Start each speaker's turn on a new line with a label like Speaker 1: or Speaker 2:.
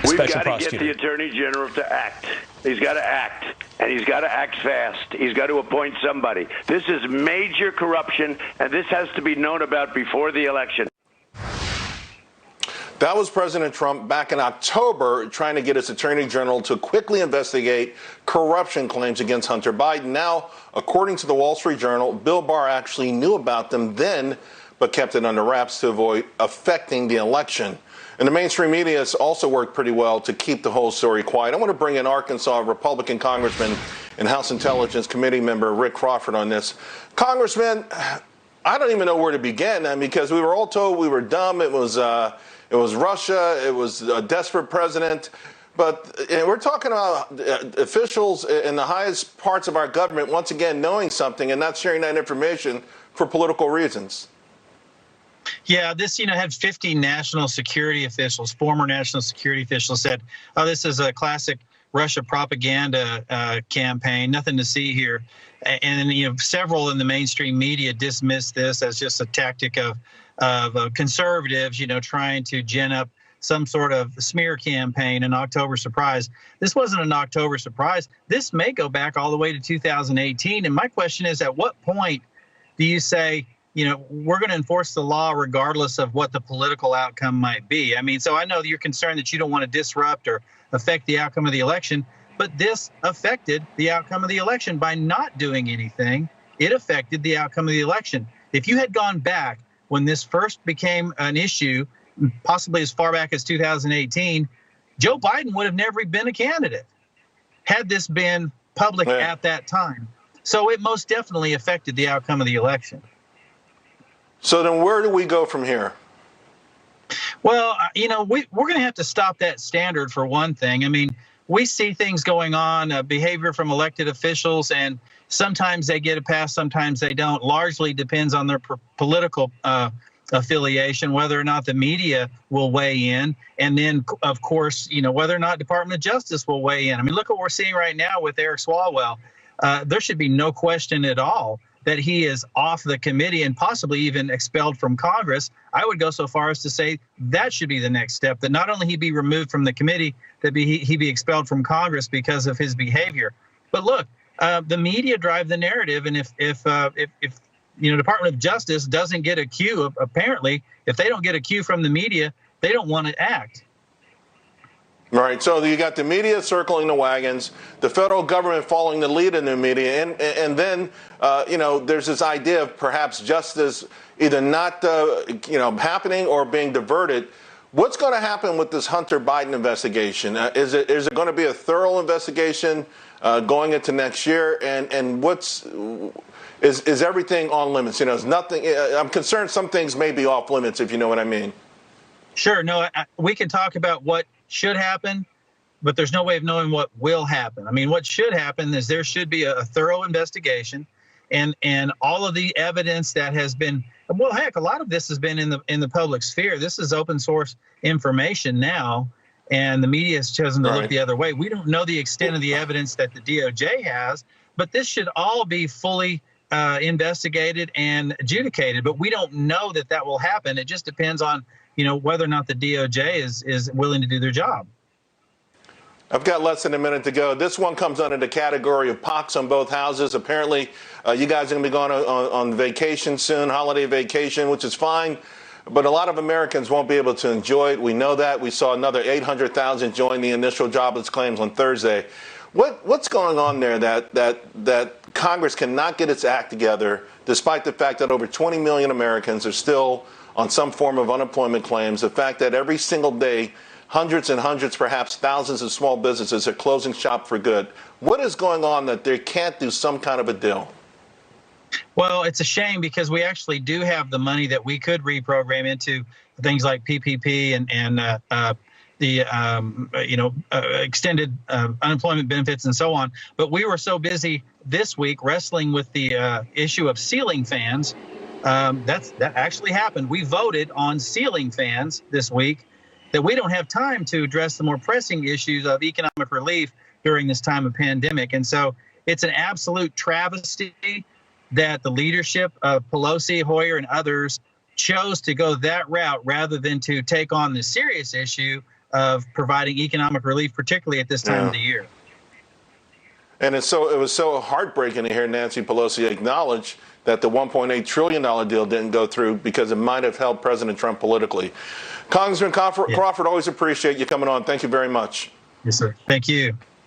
Speaker 1: We've got to get the Attorney General to act. He's got to act, and he's got to act fast. He's got to appoint somebody. This is major corruption, and this has to be known about before the election.
Speaker 2: That was President Trump back in October trying to get his attorney general to quickly investigate corruption claims against Hunter Biden. Now, according to the Wall Street Journal, Bill Barr actually knew about them then, but kept it under wraps to avoid affecting the election. And the mainstream media has also worked pretty well to keep the whole story quiet. I want to bring in Arkansas Republican Congressman and House Intelligence Committee member Rick Crawford on this. Congressman, I don't even know where to begin, because we were all told we were dumb. It was Russia. It was a desperate president. But we're talking about officials in the highest parts of our government, once again, knowing something and not sharing that information for political reasons.
Speaker 3: Yeah, this, had 50 national security officials, former national security officials said, oh, this is a classic Russia propaganda campaign, nothing to see here. And then, several in the mainstream media dismissed this as just a tactic of conservatives, trying to gin up some sort of smear campaign, an October surprise. This wasn't an October surprise. This may go back all the way to 2018. And my question is, at what point do you say, we're going to enforce the law regardless of what the political outcome might be? So I know that you're concerned that you don't want to disrupt or affect the outcome of the election, but this affected the outcome of the election by not doing anything. It affected the outcome of the election. If you had gone back when this first became an issue, possibly as far back as 2018, Joe Biden would have never been a candidate had this been public at that time. So it most definitely affected the outcome of the election.
Speaker 2: So then where do we go from here?
Speaker 3: Well, we're going to have to stop that standard for one thing. We see things going on, behavior from elected officials, and sometimes they get a pass, sometimes they don't. Largely depends on their political affiliation, whether or not the media will weigh in. And then, of course, whether or not Department of Justice will weigh in. Look what we're seeing right now with Eric Swalwell. There should be no question at all that he is off the committee and possibly even expelled from Congress. I would go so far as to say that should be the next step, that not only he be removed from the committee, that he be expelled from Congress because of his behavior. But look, the media drive the narrative, and if Department of Justice doesn't get a cue, apparently, if they don't get a cue from the media, they don't want to act.
Speaker 2: All right, so you got the media circling the wagons, the federal government following the lead in the media, and then, there's this idea of perhaps justice either not, happening or being diverted. What's going to happen with this Hunter Biden investigation? Is it going to be a thorough investigation going into next year? And is everything on limits? Is nothing? I'm concerned some things may be off limits, if you know what I mean.
Speaker 3: Sure. No, we can talk about what should happen, but there's no way of knowing what will happen. What should happen is there should be a thorough investigation, and all of the evidence that has been, well, heck, a lot of this has been in the public sphere. This is open source information now, and the media has chosen to look the other way. We don't know the extent of the evidence that the DOJ has, but this should all be fully investigated and adjudicated. But we don't know that will happen. It just depends on whether or not the DOJ is willing to do their job.
Speaker 2: I've got less than a minute to go. This one comes under the category of pox on both houses. Apparently, you guys are going to be going on vacation soon, holiday vacation, which is fine. But a lot of Americans won't be able to enjoy it. We know that. We saw another 800,000 join the initial jobless claims on Thursday. What's going on there that Congress cannot get its act together, despite the fact that over 20 million Americans are still on some form of unemployment claims, the fact that every single day, hundreds and hundreds, perhaps thousands of small businesses are closing shop for good? What is going on that they can't do some kind of a deal?
Speaker 3: Well, it's a shame because we actually do have the money that we could reprogram into things like PPP and extended unemployment benefits and so on. But we were so busy this week wrestling with the issue of ceiling fans. That actually happened. We voted on ceiling fans this week, that we don't have time to address the more pressing issues of economic relief during this time of pandemic. And so it's an absolute travesty that the leadership of Pelosi, Hoyer, and others chose to go that route rather than to take on the serious issue of providing economic relief, particularly at this time of the year.
Speaker 2: And it was so heartbreaking to hear Nancy Pelosi acknowledge that the $1.8 trillion deal didn't go through because it might have helped President Trump politically. Congressman Crawford, always appreciate you coming on. Thank you very much.
Speaker 3: Yes, sir. Thank you.